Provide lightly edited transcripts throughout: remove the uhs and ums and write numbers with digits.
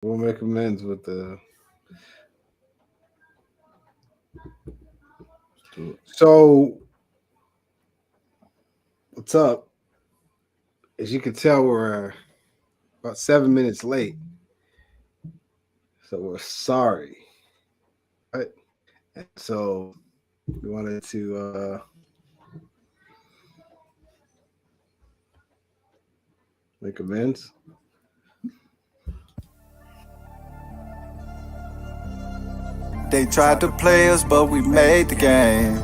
We'll make amends with the. So what's up? As you can tell, we're about 7 minutes late, so we're sorry. Right? And so we wanted to make amends. They tried to play us, but we made the game.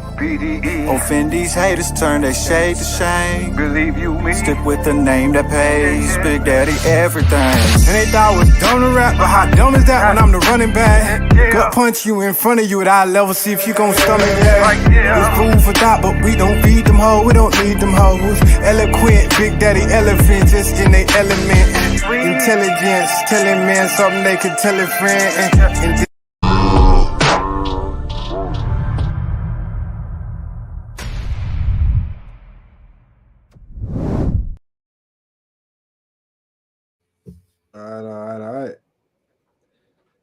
Offend these haters, turn their shade to shame. Believe you me. Stick with the name that pays, Big Daddy everything. And they thought I was dumb to rap, but how dumb is that when I'm the running back? Gut punch you in front of you at eye level, see if you gon' stomach that. It's food for thought, but we don't feed them hoes, we don't need them hoes. Eloquent, Big Daddy elephant, just in their element. Intelligence, telling men something they could tell a friend. And All right.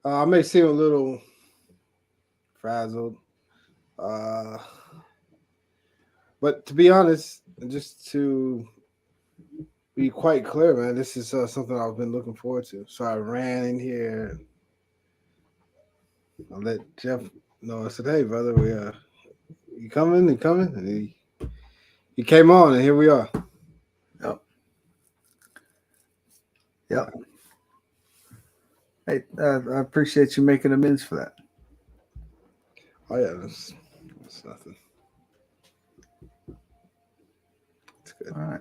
I may seem a little frazzled, uh, but to be honest, just to be quite clear, man, this is something I've been looking forward to. So I ran in here. I let Jeff know. I said, "Hey, brother, we you coming? You coming?" And he came on, and here we are. Yep. Yep. Hey, I appreciate you making amends for that. Oh yeah, that's nothing. It's good. All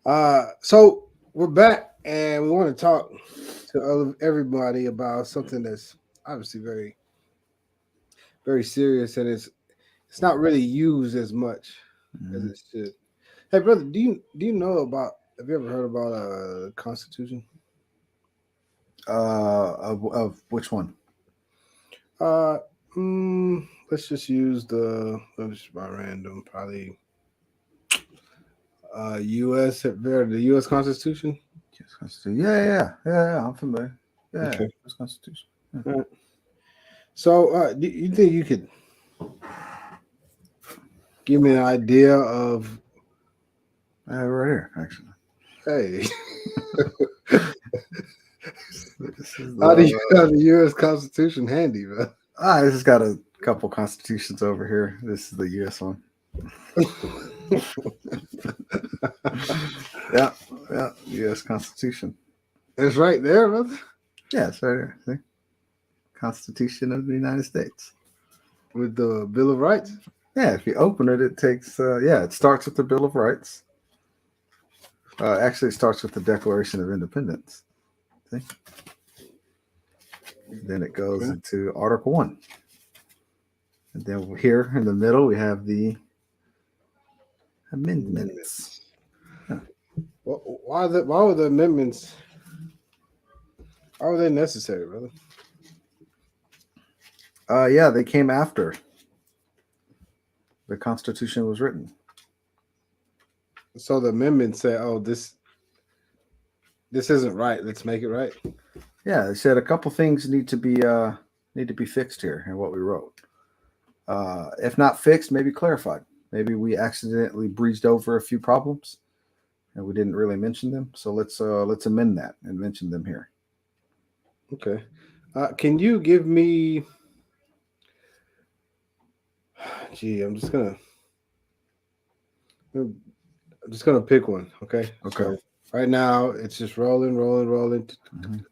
right. So we're back, and we want to talk to everybody about something that's obviously very, very serious, and it's not really used as much as it should. Hey, brother, do you know about? Have you ever heard about the Constitution? Of which one? Uh, let's just use let's just by random, probably U.S. The U.S. Constitution. Yes, Constitution. Yeah. I'm familiar. Yeah, Okay. yes, Constitution. All right. So, do you think you could give me an idea of? Right here, actually. Hey, This is how do you have the U.S. Constitution handy, man? This has got a couple constitutions over here. This is the U.S. one. Yeah, U.S. Constitution. It's right there, brother. Yeah, it's right here. See? Constitution of the United States. With the Bill of Rights. Yeah, if you open it, it takes. It starts with the Bill of Rights. Actually, it starts with the Declaration of Independence. See? Then it goes into Article 1. And then here in the middle, we have the amendments. Huh. Why were the amendments? Why were they necessary, brother? They came after the Constitution was written. So the amendments say, "Oh, this isn't right. Let's make it right." Yeah, they said a couple things need to be fixed here in what we wrote. If not fixed, maybe clarified. Maybe we accidentally breezed over a few problems and we didn't really mention them. So let's amend that and mention them here. Okay. Can you give me? Gee, I'm just gonna pick one. Okay. Okay. So right now it's just rolling. Mhm.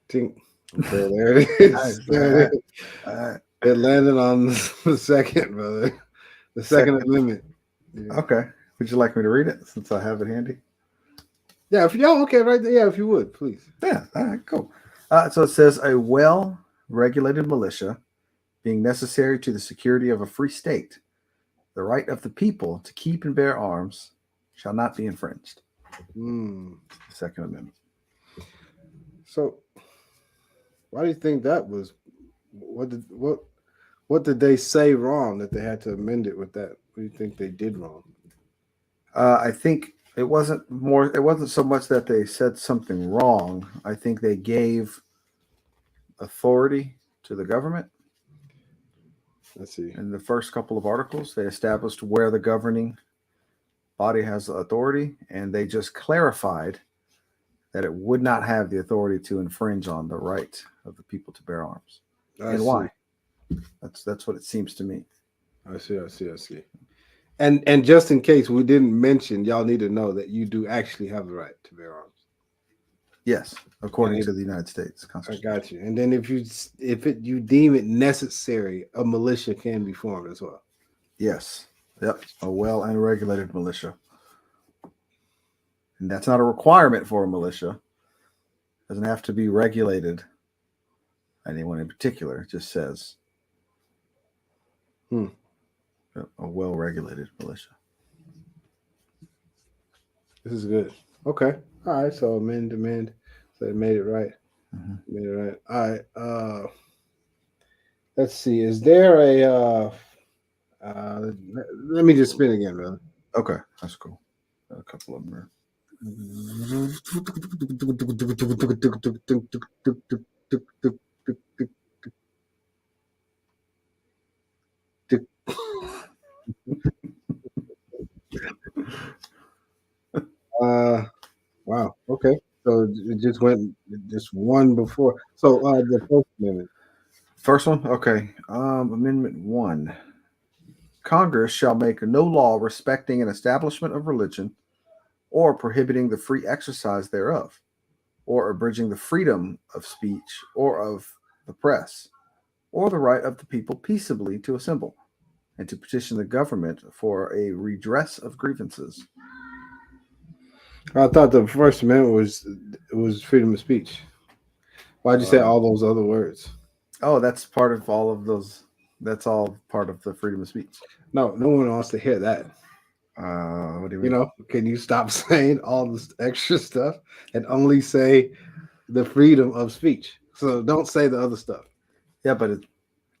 Ting. Okay, there it is. Nice, There it is. All right. It landed on the second, brother. The second amendment. Yeah. Okay. Would you like me to read it since I have it handy? Yeah, okay, right there. Yeah, if you would, please. Yeah. All right. Cool. So it says a well-regulated militia being necessary to the security of a free state, the right of the people to keep and bear arms shall not be infringed. Second Amendment. So, why do you think that was? What did they say wrong that they had to amend it with that? What do you think they did wrong? I think it wasn't more. It wasn't so much that they said something wrong. I think they gave authority to the government. Let's see. In the first couple of articles, they established where the governing body has authority, and they just clarified that it would not have the authority to infringe on the right of the people to bear arms. I And see. why? That's what it seems to me. I see. And just in case we didn't mention, y'all need to know that you do actually have the right to bear arms. Yes, according And to the United States I Constitution. got you. And then if you deem it necessary, a militia can be formed as well. Yes. Yep. A well and regulated militia. And that's not a requirement for a militia. It doesn't have to be regulated. Anyone in particular. It just says a well regulated militia. This is good. Okay. All right. So amend. So they made it right. Mm-hmm. Made it right. All right. Let's see. Is there a let me just spin again, brother. Okay, that's cool. Got a couple of them there. Wow. Okay. So it just went just one before. So the First Amendment. First one? Okay. Amendment 1. Congress shall make no law respecting an establishment of religion or prohibiting the free exercise thereof, or abridging the freedom of speech or of the press, or the right of the people peaceably to assemble and to petition the government for a redress of grievances. I thought the First Amendment was freedom of speech. Why'd you say all those other words? Oh, that's part of all of those. That's all part of the freedom of speech. No one wants to hear that. What do you mean? Can you stop saying all this extra stuff and only say the freedom of speech? So don't say the other stuff. Yeah, but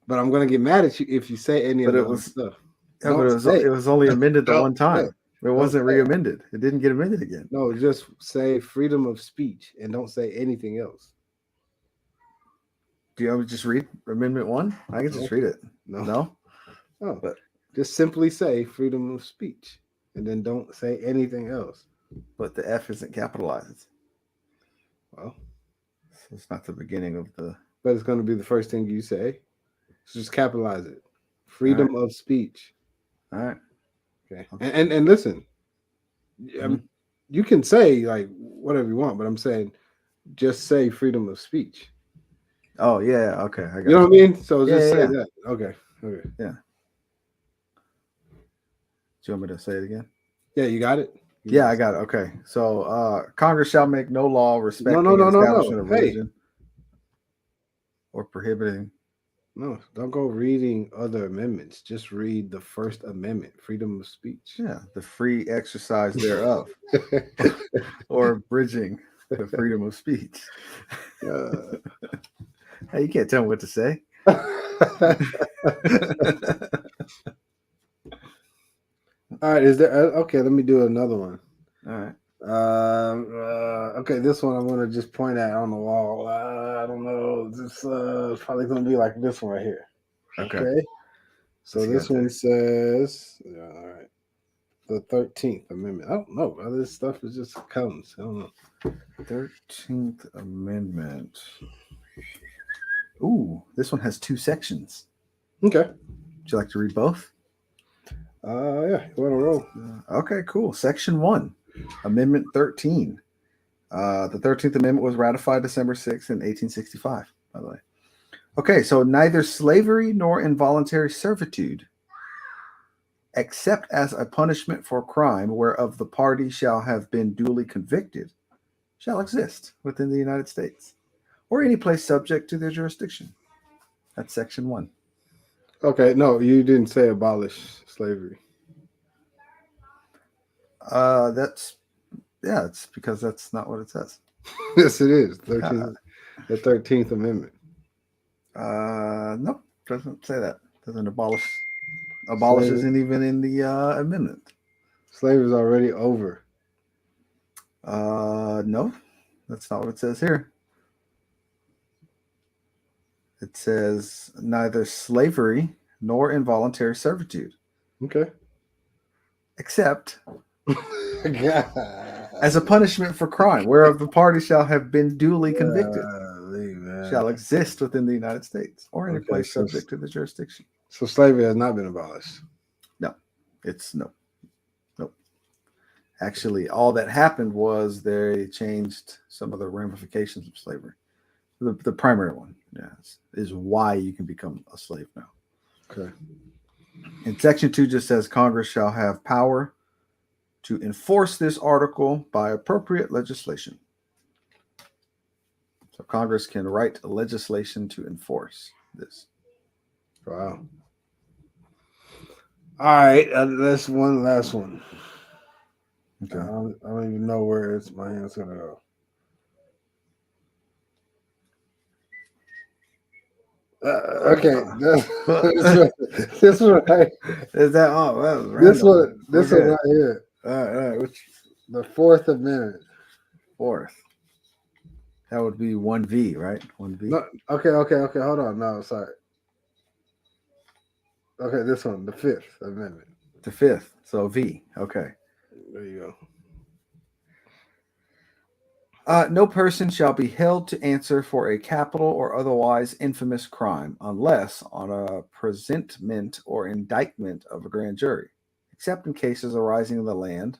I'm gonna get mad at you if you say any of the other stuff. Yeah, but it was only amended the one time. It wasn't say re-amended. It didn't get amended again. No, just say freedom of speech and don't say anything else. Do you want me to just read Amendment 1? I can just read it. No? Oh, but just simply say freedom of speech and then don't say anything else. But the F isn't capitalized. Well, so it's not the beginning of the. But it's going to be the first thing you say. So just capitalize it. Freedom of speech. All right. Okay. And listen, you can say like whatever you want, but I'm saying just say freedom of speech. Oh yeah, okay. I got you know what I mean? So just say that. Okay. Yeah. Do you want me to say it again? Yeah, you got it? Yeah, I got it. Okay. So Congress shall make no law respecting an establishment of religion or prohibiting. No, don't go reading other amendments. Just read the First Amendment, freedom of speech. Yeah, the free exercise thereof, or abridging the freedom of speech. Hey, you can't tell me what to say. All right, is there okay? Let me do another one. All right. Okay, this one I'm gonna just point at on the wall. I don't know. This probably gonna be like this one right here. Okay. So this one says, all right, the 13th Amendment. I don't know. This stuff is just comes. I don't know. 13th Amendment. Ooh, this one has 2 sections. Okay. Would you like to read both? Yeah, you want to roll? Okay, cool. Section 1, Amendment 13. The 13th Amendment was ratified December 6th in 1865, by the way. Okay, so neither slavery nor involuntary servitude, except as a punishment for crime whereof the party shall have been duly convicted, shall exist within the United States, or any place subject to their jurisdiction. That's Section 1. Okay, no, you didn't say abolish slavery. It's because that's not what it says. Yes, it is. The 13th Amendment. Nope, doesn't say that. Doesn't abolish. Abolish isn't even in the amendment. Slavery is already over. No, that's not what it says here. It says neither slavery nor involuntary servitude, Okay. except God. as a punishment for crime, whereof the party shall have been duly convicted, Golly, man. shall exist within the United States or in a Okay, place so subject to the jurisdiction. so slavery has not been abolished. No, it's no. Actually, all that happened was they changed some of the ramifications of slavery. The primary one, yes, is why you can become a slave now. Okay. And Section 2 just says Congress shall have power to enforce this article by appropriate legislation. So Congress can write legislation to enforce this. Wow. All right. That's one last one. Okay. I don't even know where my hand's gonna go. Okay, this one right. Is that that was random. This one right here. All right, which The Fourth Amendment. fourth? That would be 1V, right? 1V. No, okay. Hold on. No, sorry. Okay, this one, the Fifth Amendment. The fifth. So V. Okay. There you go. No person shall be held to answer for a capital or otherwise infamous crime unless on a presentment or indictment of a grand jury, except in cases arising in the land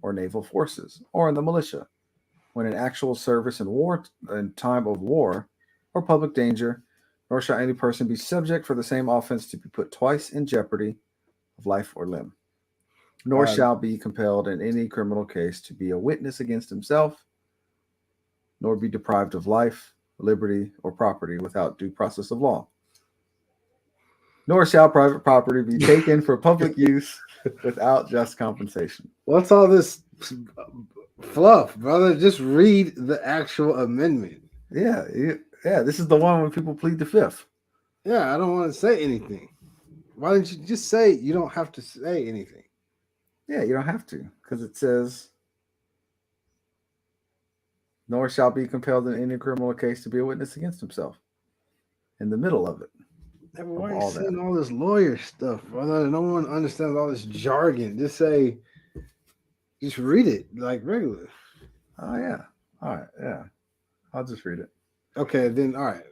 or naval forces or in the militia, when in actual service in time of war or public danger, nor shall any person be subject for the same offense to be put twice in jeopardy of life or limb, nor shall be compelled in any criminal case to be a witness against himself, nor be deprived of life, liberty, or property without due process of law. Nor shall private property be taken for public use without just compensation. What's all this fluff, brother? Just read the actual amendment. Yeah. This is the one when people plead the fifth. Yeah, I don't want to say anything. Why didn't you just say you don't have to say anything? Yeah, you don't have to, because it says, nor shall be compelled in any criminal case to be a witness against himself. In the middle of it. Yeah, but why are you saying all this lawyer stuff, brother? No one understands all this jargon. Just read it like regular. Oh, yeah. All right. Yeah. I'll just read it. Okay, then, all right.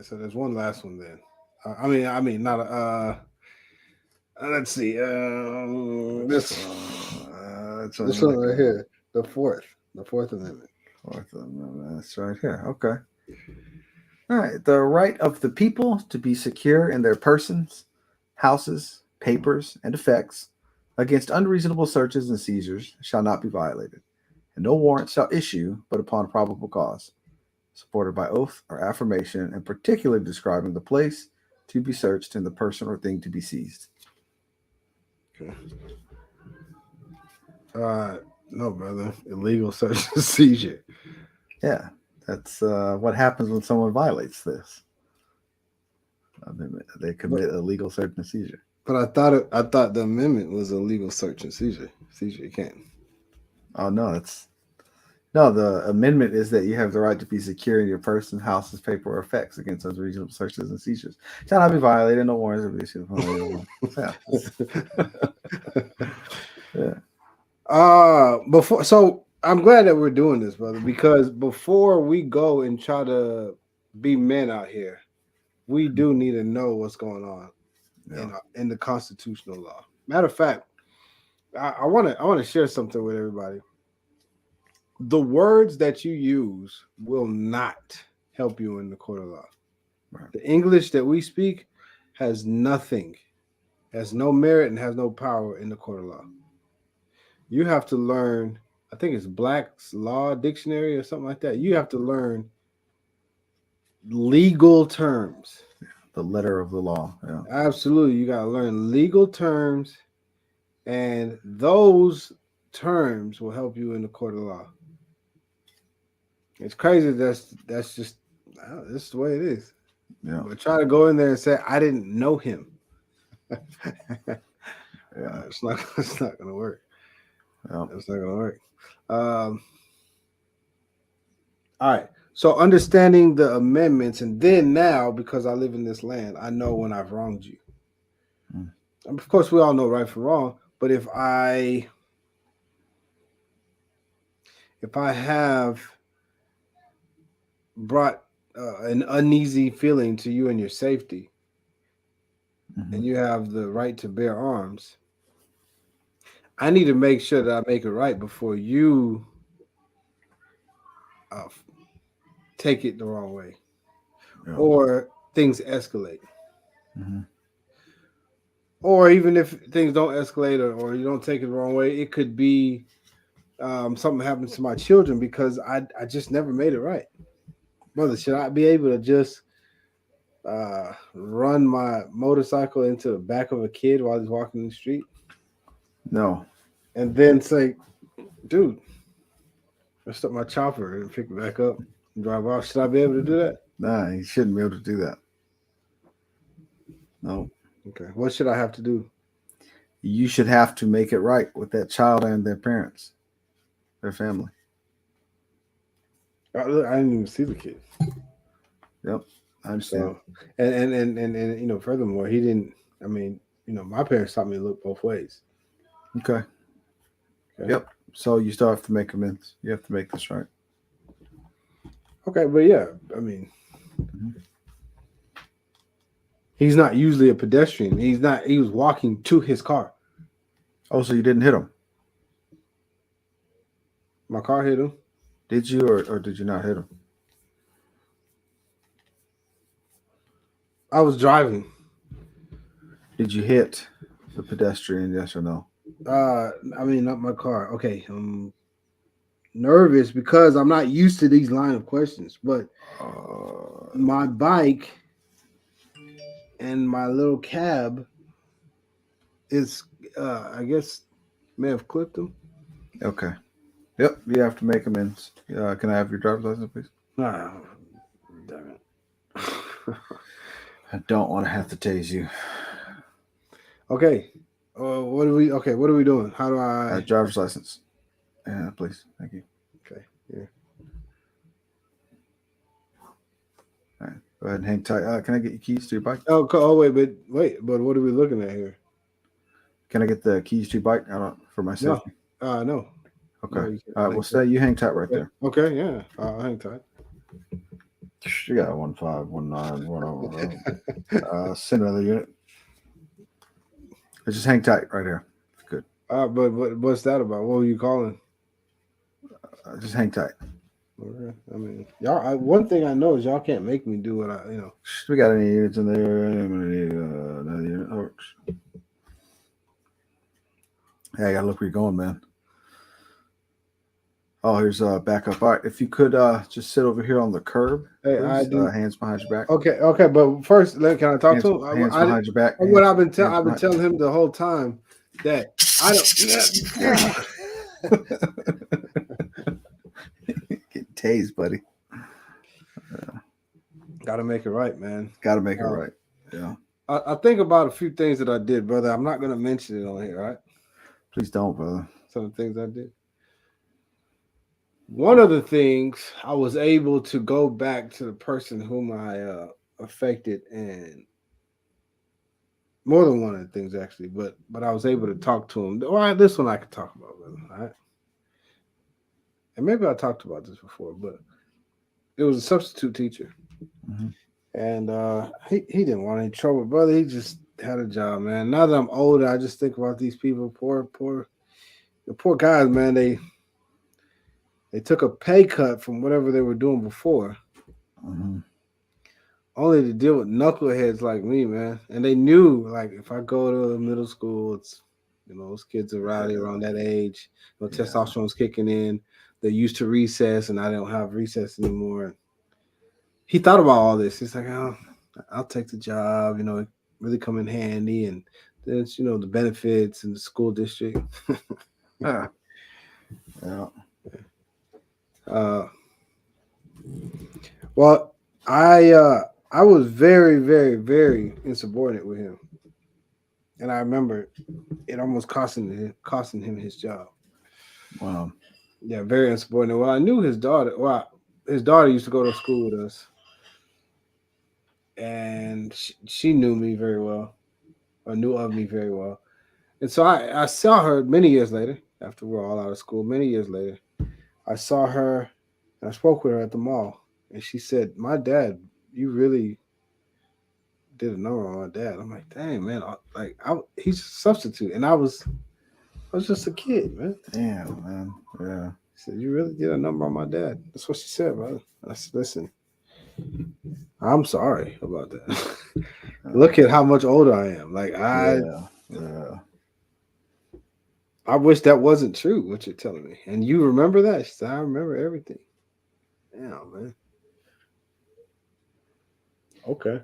So there's one last one then. I mean, not a. Let's see. This one right here, the Fourth Amendment. Fourth Amendment. That's right here. Okay. All right. The right of the people to be secure in their persons, houses, papers, and effects against unreasonable searches and seizures shall not be violated, and no warrant shall issue but upon probable cause, supported by oath or affirmation, and particularly describing the place to be searched and the person or thing to be seized. Okay. No, brother. Illegal search and seizure. Yeah, that's what happens when someone violates this. They commit illegal search and seizure. But I thought the amendment was a legal search and seizure. Seizure, you can't. Oh no, the amendment is that you have the right to be secure in your person, houses, paper, or effects against unreasonable searches and seizures. Shall not be violated. No warrants will be issued. Yeah. Before, so I'm glad that we're doing this, brother, because before we go and try to be men out here, we do need to know what's going on in the constitutional law. Matter of fact, I want to share something with everybody. The words that you use will not help you in the court of law. Right. The English that we speak has nothing, has no merit, and has no power in the court of law. You have to learn, I think it's Black's Law Dictionary or something like that. You have to learn legal terms. The letter of the law. Yeah. Absolutely. You got to learn legal terms, and those terms will help you in the court of law. It's crazy. That's just this is the way it is. Yeah. But try to go in there and say I didn't know him. Yeah, it's not gonna work. Yeah. That's not gonna work. All right. So understanding the amendments, and then now because I live in this land, I know when I've wronged you. Mm. And of course, we all know right from wrong. But if I have brought an uneasy feeling to you and your safety, Mm-hmm. and you have the right to bear arms, I need to make sure that I make it right before you uh, take it the wrong way Yeah. or things escalate. Mm-hmm. Or even if things don't escalate or you don't take it the wrong way, it could be something happens to my children because I just never made it right. Brother, should I be able to just run my motorcycle into the back of a kid while he's walking in the street No. and then say, dude, let's stop my chopper and pick it back up and drive off? Should I be able to do that? Nah, you shouldn't be able to do that. No. Okay. What should I have to do? You should have to make it right with that child and their parents, their family. I didn't even see the kid. Yep. I understand. So, and you know, furthermore, he didn't. I mean, you know, my parents taught me to look both ways. Okay. Okay. Yep. So you still have to make amends. You have to make this right. Okay, but yeah, I mean, Mhm. he's not usually a pedestrian. He's not. He was walking to his car. Oh, so you didn't hit him? My car hit him. Did you, or did you not hit him? I was driving. Did you hit the pedestrian? Yes or no? I mean, not my car. Okay, I'm nervous because I'm not used to these line of questions. But my bike and my little cab is, I guess, may have clipped him. Okay. Yep. You have to make amends. Can I have your driver's license, please? Ah, damn it. I don't want to have to tase you. Okay. What are we? Okay, what are we doing? How do I? Driver's license. Yeah, please. Thank you. Okay. Yeah. All right. Go ahead and hang tight. Can I get your keys to your bike? Oh, wait. But what are we looking at here? Can I get the keys to your bike? I don't for my No. safety. No. Okay. No, you can't. All right. Well, stay. You hang tight right there. Okay. Yeah. I'll hang tight. You got 151910. Send another unit. Just hang tight right here. Good. But what's that about? What were you calling? Just hang tight. Okay. I mean, y'all. One thing I know is y'all can't make me do what I. We got any units in there? I'm gonna need another unit. Oh. Hey, I gotta look where you're going, man. Oh, here's backup. All right, if you could just sit over here on the curb. Hey, please. I do. Hands behind your back. Okay. But first, can I talk to him? Hands behind your back. What I've been telling him the whole time that I don't. Get tased, buddy. Got to make it right, man. Got to make it right. Yeah. I think about a few things that I did, brother. I'm not going to mention it on here, right? Please don't, brother. Some of the things I did. One of the things I was able to go back to the person whom I affected, and more than one of the things actually, but I was able to talk to him. All right, this one I could talk about, brother. All right. And maybe I talked about this before, but it was a substitute teacher. Mm-hmm. And he didn't want any trouble, brother. He just had a job, man. Now that I'm older, I just think about these people, the poor guys, man. They took a pay cut from whatever they were doing before, Mm-hmm. only to deal with knuckleheads like me, man. And they knew, like, if I go to middle school, it's those kids are rowdy around that age. Testosterone's kicking in. They're used to recess, and I don't have recess anymore. He thought about all this. He's like, oh, I'll take the job, it really come in handy. And there's, the benefits in the school district. Yeah. Well, I was very, very, very insubordinate with him. And I remember it almost costing him his job. Wow. Yeah, very insubordinate. Well, I knew his daughter. Well, his daughter used to go to school with us, and she knew me very well, or knew of me very well. And so I saw her many years later, after we were all out of school. Many years later, I saw her, and I spoke with her at the mall, and she said, "My dad, you really did a number on my dad." I'm like, "Dang, man, he's a substitute," and I was just a kid, man. Damn, man. Yeah. She said, "You really did a number on my dad." That's what she said, brother. I said, "Listen, I'm sorry about that. Look at how much older I am. Like Yeah. Yeah. I wish that wasn't true. What you're telling me, and you remember that?" She said, "I remember everything." Damn, man. Okay.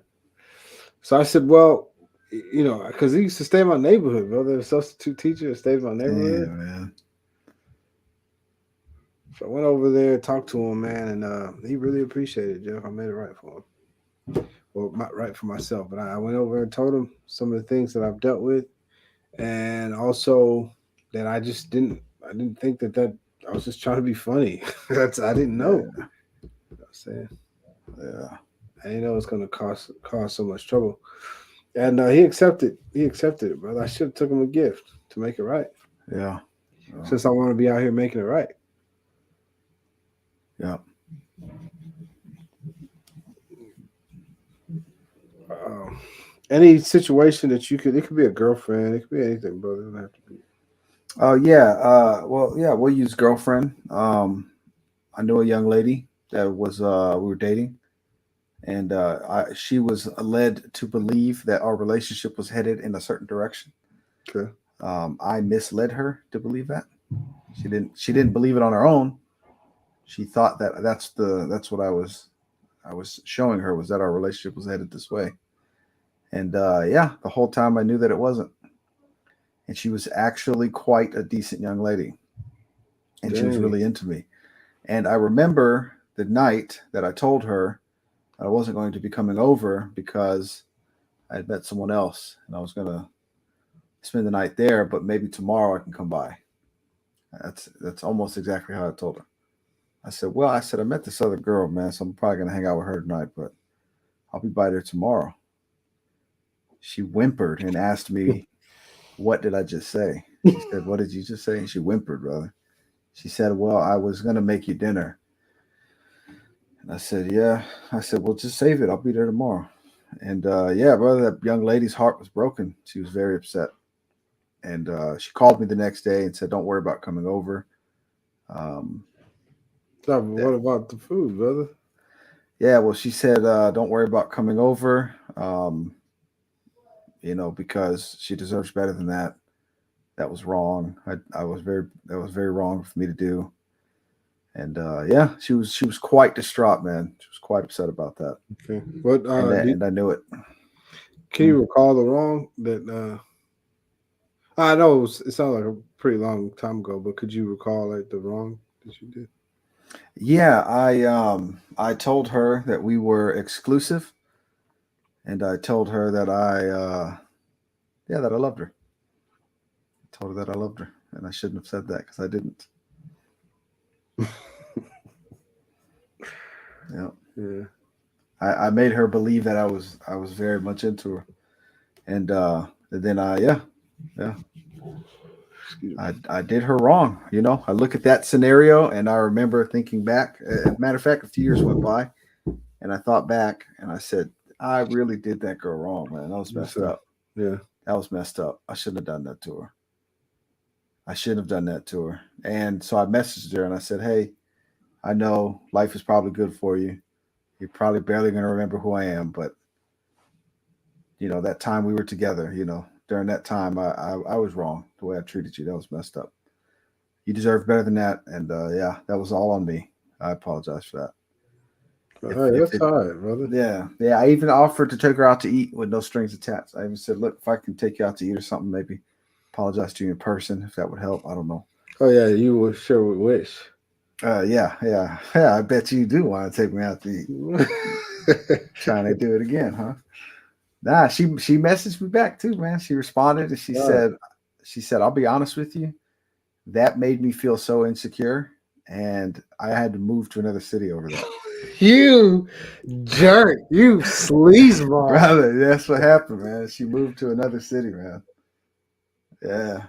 So I said, "Well, because he used to stay in my neighborhood, brother. A substitute teacher stayed in my neighborhood." Damn, man. So I went over there, talked to him, man, and he really appreciated it, Jeff. I made it right for him. Well, not right for myself, but I went over and told him some of the things that I've dealt with, and also that I didn't think that I was just trying to be funny. I didn't know. Yeah. You know what I'm saying? Yeah. I didn't know it was going to cause so much trouble, and he accepted. He accepted it, brother. I should have took him a gift to make it right, Yeah. since I want to be out here making it right. Yeah. Um, any situation that it could be a girlfriend, it could be anything, brother. It doesn't have to be. Oh yeah. Well, yeah. We'll use girlfriend. I knew a young lady that was we were dating, and she was led to believe that our relationship was headed in a certain direction. Okay. I misled her to believe that. She didn't believe it on her own. She thought that that's what I was showing her, was that our relationship was headed this way. And yeah, the whole time I knew that it wasn't. And she was actually quite a decent young lady, and she was Dang. really into me. And I remember the night that I told her I wasn't going to be coming over because I had met someone else and I was going to spend the night there, but maybe tomorrow I can come by. That's almost exactly how I told her. I said, "Well, I said I met this other girl, man, so I'm probably going to hang out with her tonight, but I'll be by there tomorrow." She whimpered and asked me, "What did I just say?" She said, "What did you just say?" And she whimpered, brother. She said, "Well, I was going to make you dinner." And I said, "Yeah." I said, "Well, just save it. I'll be there tomorrow." And yeah, brother, that young lady's heart was broken. She was very upset. And she called me the next day and said, "Don't worry about coming over." Um, Yeah, but that, what about the food, brother? yeah, well, she said, "Don't worry about coming over, because she deserves better than that. That was wrong. That was very wrong for me to do." And yeah, she was quite distraught, man. She was quite upset about that, Okay. What and I knew it. can you recall the wrong that I know it sounds like a pretty long time ago, but could you recall like the wrong that you did? Yeah, I told her that we were exclusive, and I told her that that I loved her. I told her that I loved her, and I shouldn't have said that because I didn't. Yeah, Yeah. I made her believe that I was very much into her, and then yeah, Excuse me. I did her wrong. I look at that scenario and I remember thinking back. Matter of fact, a few years went by, and I thought back and I said, I really did that girl wrong, man. That was Yes, messed sir. up. Yeah. That was messed up. I shouldn't have done that to her. I shouldn't have done that to her. And so I messaged her and I said, "Hey, I know life is probably good for you. You're probably barely going to remember who I am, but that time we were together, during that time, I was wrong the way I treated you. That was messed up. You deserve better than that." And yeah, that was all on me. I apologize for that. All right, If that's it, all right, brother. yeah. I even offered to take her out to eat with no strings attached. I even said, "Look, if I can take you out to eat or something, maybe apologize to you in person if that would help. I don't know." Oh yeah, you will sure would wish. Yeah. I bet you do want to take me out to eat. Trying to do it again, huh? Nah, she messaged me back too, man. She responded and All right. she said, "I'll be honest with you. that made me feel so insecure, and I had to move to another city over that. You jerk. You sleazeball. Brother, that's what happened, man. She moved to another city, man. Yeah,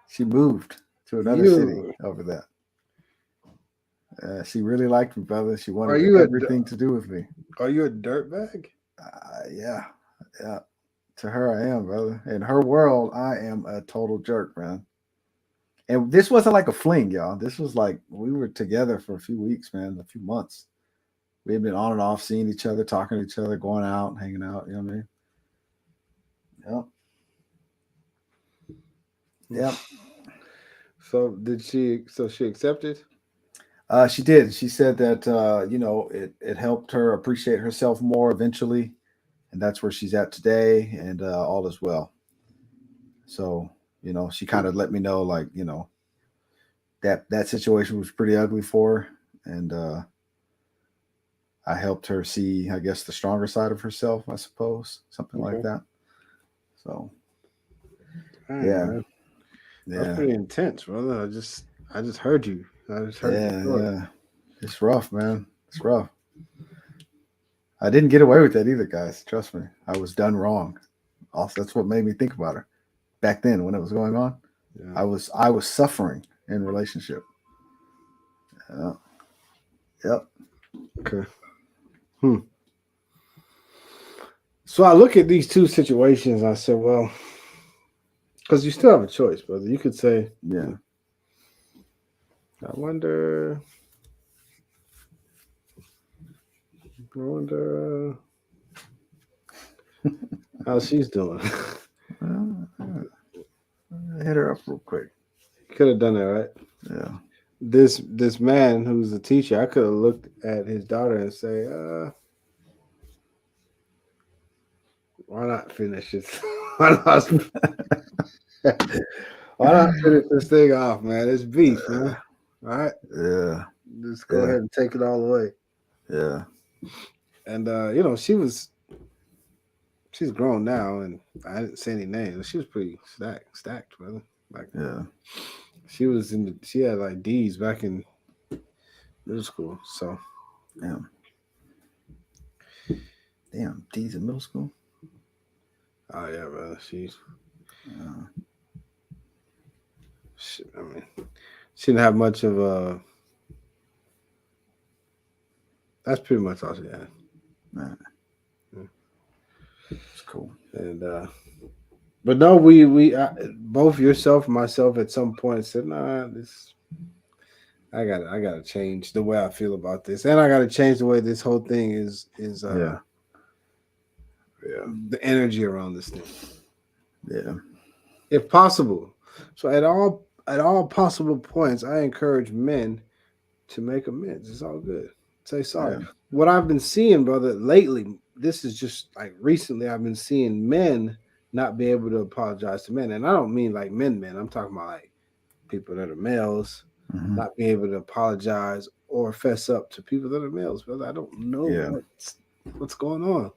she moved to another city You over that. She really liked me, brother. She are wanted you a everything to do with me. are you a dirtbag? Yeah, yeah. To her, I am, brother. In her world, I am a total jerk, man. And this wasn't like a fling, y'all. This was like we were together for a few weeks, man, a few months. We had been on and off, seeing each other, talking to each other, going out, hanging out. You know what I mean? Yep. Yep. So did she? So she accepted? She did. She said that it helped her appreciate herself more eventually, and that's where she's at today, and all is well. So she kind of let me know, like that situation was pretty ugly for her, and I helped her see, I guess, the stronger side of herself, I suppose, something like Okay. that. So Dang, yeah, man. That's yeah, pretty intense, brother. I just heard you. I just heard the yeah, story. yeah. It's rough, man. It's rough. I didn't get away with that either, guys. Trust me. I was done wrong. Also, that's what made me think about her back then when it was going on. Yeah. I was suffering in relationship. Yeah. Yep. Okay. Hmm. So I look at these two situations. I said, well, because you still have a choice, brother. You could say, Yeah. I wonder, I wonder how she's doing. Hit her up real quick. Could have done that, right? Yeah. This man who's a teacher, I could have looked at his daughter and say, why not finish it? why not? Why not finish this thing off, man? It's beef, man. All right, Yeah. just go Yeah. ahead and take it all away. Yeah. And she's grown now, and I didn't say any names. She was pretty stacked, brother. Like Yeah. she had like D's back in middle school. So Damn. Damn. D's in middle school. oh yeah, brother. Uh, I mean, she didn't have much of a. That's pretty much all she had. man, Yeah. it's cool. And but no, we both yourself and myself at some point said, nah, this I gotta change the way I feel about this, and I gotta change the way this whole thing is Yeah. Yeah. the energy around this thing, Yeah. if possible. So at all possible points, I encourage men to make amends. It's all good. Say sorry. Yeah. What I've been seeing, brother, lately, this is just like recently, I've been seeing men not be able to apologize to men, and I don't mean like men. I'm talking about like people that are males Hmm. not being able to apologize or fess up to people that are males, brother. I don't know Yeah. what's going on.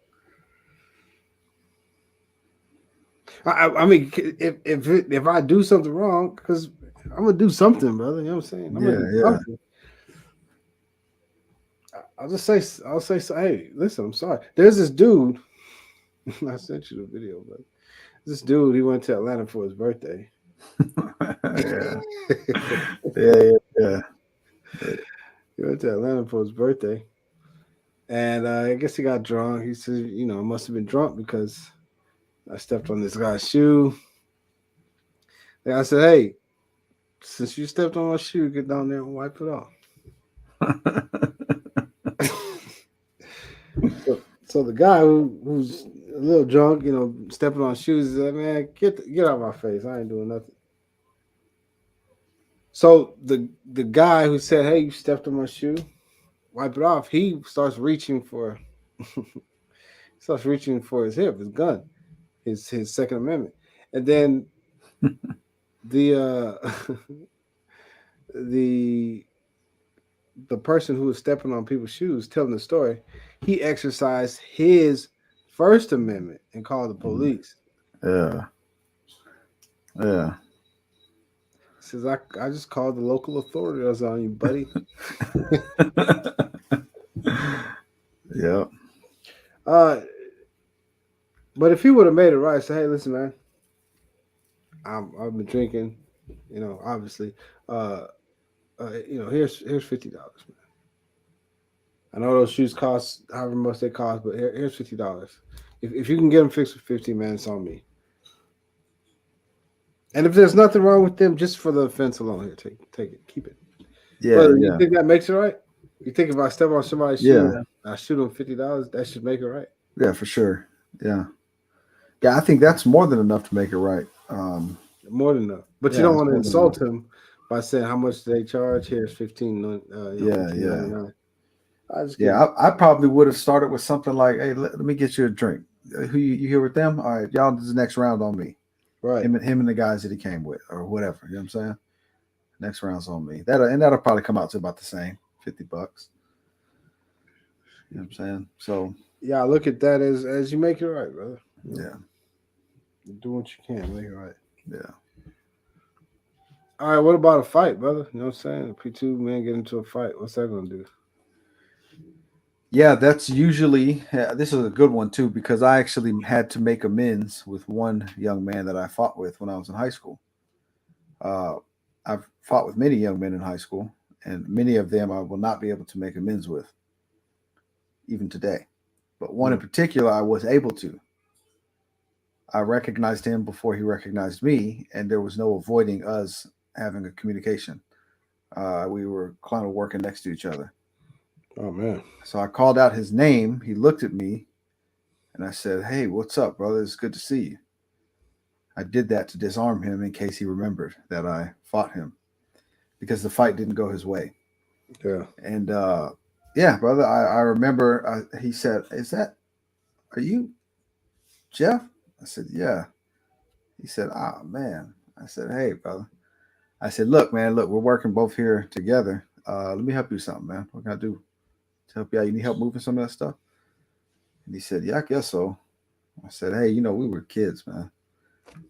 I mean, if I do something wrong, because I'm gonna do something, brother. You know what I'm saying? I'm gonna Yeah. do Yeah. something. I'll say, so, hey, listen, I'm sorry. There's this dude. I sent you the video, but this dude, he went to Atlanta for his birthday. Yeah. he Yeah. Yeah. went to Atlanta for his birthday, and I guess he got drunk. He said, I must have been drunk because I stepped on this guy's shoe. And I said, hey, since you stepped on my shoe, get down there and wipe it off. So the guy who's a little drunk, stepping on shoes, is like, man, get out of my face. I ain't doing nothing. So the guy who said, hey, you stepped on my shoe, wipe it off. He starts reaching for his hip, his gun, his Second Amendment, and then the the the person who was stepping on people's shoes telling the story, he exercised his First Amendment and called the police. Yeah. Yeah. says I just called the local authorities on you, buddy. Yeah. Uh, but if he would have made it right, say, hey, listen, man, I've been drinking, obviously. Uh, here's $50, man. I know those shoes cost however much they cost, but here's $50. If you can get them fixed for 50, man, it's on me. And if there's nothing wrong with them, just for the offense alone, here, take it, keep it. Yeah. But you Yeah. think that makes it right? You think if I step on somebody's shoe, Yeah. I shoot them $50, that should make it right? Yeah, for sure. Yeah. Yeah, I think that's more than enough to make it right. More than enough. But you Yeah, don't it's want to more than insult enough. him by saying how much do they charge. Here's 15, Yeah, 15.99. I just give Yeah, I probably would have started with something like, "Hey, let me get you a drink. Who you here with them? All right, y'all. This is the next round on me. right. Him and the guys that he came with, or whatever. You know what I'm saying? Next round's on me. That'll probably come out to about the same, $50. You know what I'm saying? So Yeah, I look at that as you make it right, brother. yeah, You do what you can, make it right. yeah, All right, what about a fight, brother? You know what I'm saying? If two men get into a fight, what's that gonna do? yeah. That's usually this is a good one too because I actually had to make amends with one young man that I fought with when I was in high school. Uh, I've fought with many young men in high school, and many of them I will not be able to make amends with even today. But one in particular, I was able to. I recognized him before he recognized me, and there was no avoiding us having a communication. We were kind of working next to each other. Oh man. So I called out his name. He looked at me, and I said, "Hey, what's up, brother? It's good to see you." I did that to disarm him in case he remembered that I fought him because the fight didn't go his way. Yeah. And yeah, brother, I remember he said, are you Jeff? I said, yeah. He said, oh, man. I said, hey, brother. I said, look, man, we're working both here together. Let me help you with something, man. What can I do to help you out? You need help moving some of that stuff? And he said, yeah, I guess so. I said, hey, we were kids, man.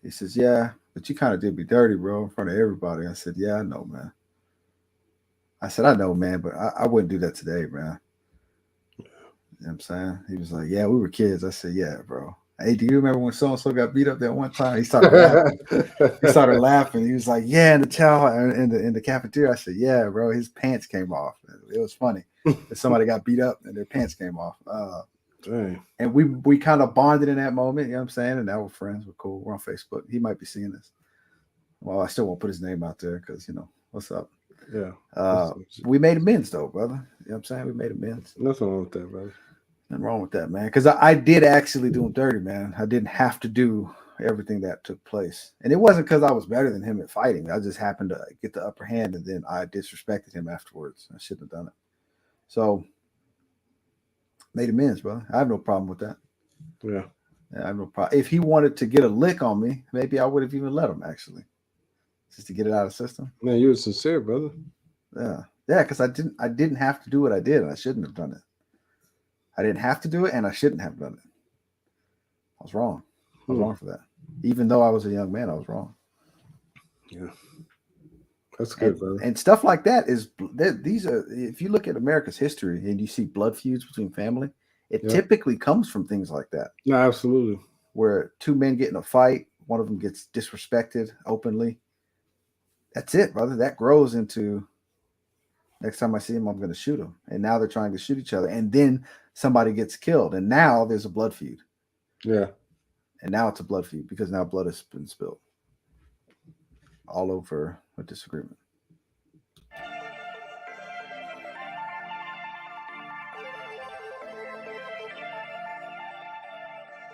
He says, yeah, but you kind of did me dirty, bro, in front of everybody. I said, yeah, I know, man. I said, I know, man, but I wouldn't do that today, man. You know what I'm saying? He was like, yeah, we were kids. I said, yeah, bro. Hey, do you remember when so-and-so got beat up that one time? He started laughing. He started laughing. He was like, yeah, in the chow in the cafeteria. I said, yeah, bro, his pants came off. It was funny that somebody got beat up and their pants came off. And we kind of bonded in that moment, you know what I'm saying? And now we're friends. We're cool. We're on Facebook. He might be seeing this. Well, I still won't put his name out there because, what's up? Yeah. We made amends, though, brother. You know what I'm saying? We made amends. Nothing wrong with that, brother. Nothing wrong with that, man. Because I did actually do him dirty, man. I didn't have to do everything that took place. And it wasn't because I was better than him at fighting. I just happened to get the upper hand, and then I disrespected him afterwards. I shouldn't have done it. So, made amends, brother. I have no problem with that. Yeah. I have no problem. If he wanted to get a lick on me, maybe I would have even let him, actually. Just to get it out of the system. Man, you were sincere, brother. Yeah, because I didn't have to do what I did, and I shouldn't have done it. I didn't have to do it, and I shouldn't have done it. I was wrong. I was wrong for that. Even though I was a young man, I was wrong. Yeah, that's good, brother. And stuff like that these are. If you look at America's history and you see blood feuds between family, it typically comes from things like that. No, absolutely. Where two men get in a fight, one of them gets disrespected openly. That's it, brother. That grows into next time I see him, I'm going to shoot him. And now they're trying to shoot each other. And then somebody gets killed. And now there's a blood feud. Yeah. And now it's a blood feud because now blood has been spilled all over a disagreement.